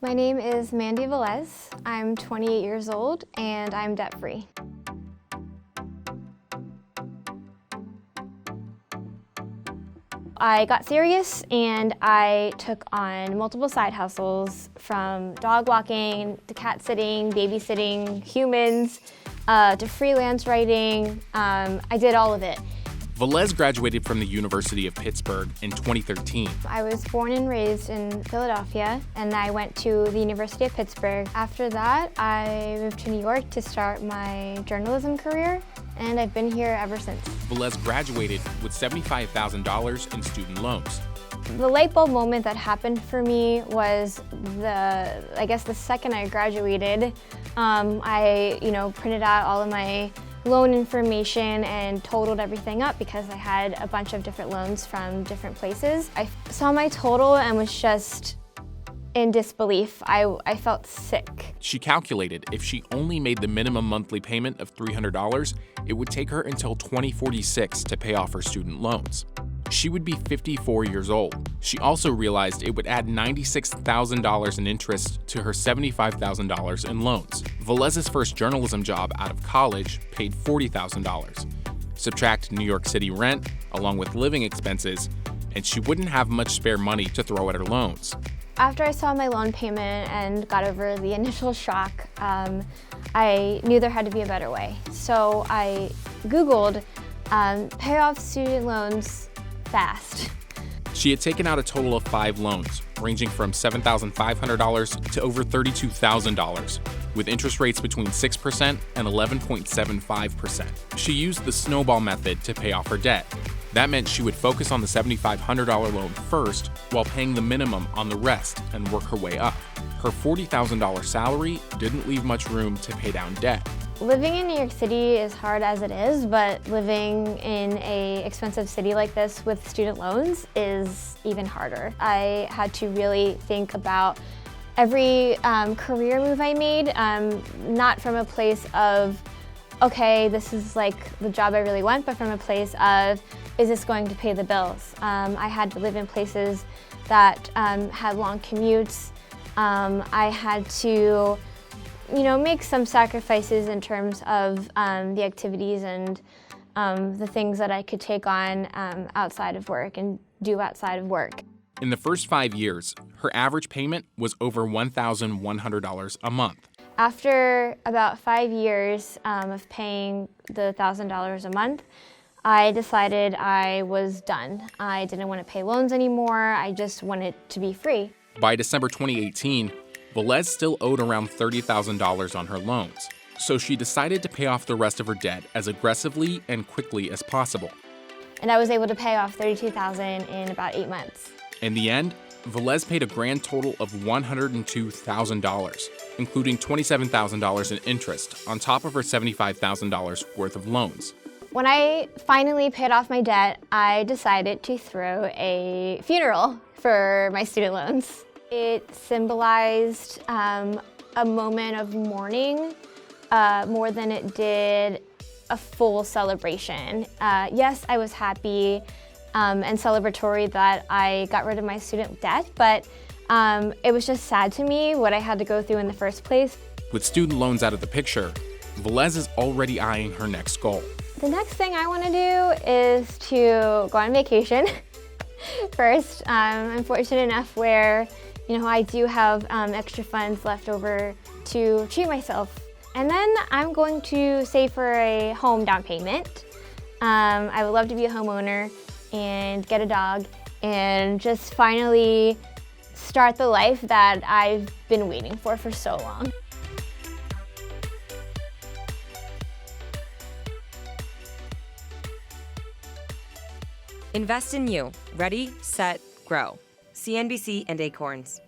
My name is Mandy Velez. I'm 28 years old and I'm debt-free. I got serious and I took on multiple side hustles, from dog walking to cat sitting, babysitting humans, to freelance writing. I did all of it. Velez graduated from the University of Pittsburgh in 2013. I was born and raised in Philadelphia, and I went to the University of Pittsburgh. After that, I moved to New York to start my journalism career, and I've been here ever since. Velez graduated with $75,000 in student loans. The light bulb moment that happened for me was the second I graduated. I printed out all of my loan information and totaled everything up because I had a bunch of different loans from different places. I saw my total and was just in disbelief. I felt sick. She calculated if she only made the minimum monthly payment of $300, it would take her until 2046 to pay off her student loans. She would be 54 years old. She also realized it would add $96,000 in interest to her $75,000 in loans. Velez's first journalism job out of college paid $40,000. Subtract New York City rent, along with living expenses, and she wouldn't have much spare money to throw at her loans. After I saw my loan payment and got over the initial shock, I knew there had to be a better way. So I Googled pay off student loans fast. She had taken out a total of 5 loans, ranging from $7,500 to over $32,000, with interest rates between 6% and 11.75%. She used the snowball method to pay off her debt. That meant she would focus on the $7,500 loan first, while paying the minimum on the rest and work her way up. Her $40,000 salary didn't leave much room to pay down debt. Living in New York City is hard as it is, but living in an expensive city like this with student loans is even harder. I had to really think about every career move I made, not from a place of, okay, this is like the job I really want, but from a place of, is this going to pay the bills? I had to live in places that had long commutes. I had to make some sacrifices in terms of the activities and the things that I could take on outside of work and do outside of work. In the first 5 years, her average payment was over $1,100 a month. After about 5 years of paying the $1,000 a month, I decided I was done. I didn't want to pay loans anymore. I just wanted to be free. By December 2018, Velez still owed around $30,000 on her loans, so she decided to pay off the rest of her debt as aggressively and quickly as possible. And I was able to pay off $32,000 in about 8 months. In the end, Velez paid a grand total of $102,000, including $27,000 in interest on top of her $75,000 worth of loans. When I finally paid off my debt, I decided to throw a funeral for my student loans. It symbolized a moment of mourning more than it did a full celebration. Yes, I was happy and celebratory that I got rid of my student debt, but it was just sad to me what I had to go through in the first place. With student loans out of the picture, Velez is already eyeing her next goal. The next thing I want to do is to go on vacation. First, I'm fortunate enough where I do have extra funds left over to treat myself. And then I'm going to save for a home down payment. I would love to be a homeowner and get a dog and just finally start the life that I've been waiting for so long. Invest in you. Ready, set, grow. CNBC and Acorns.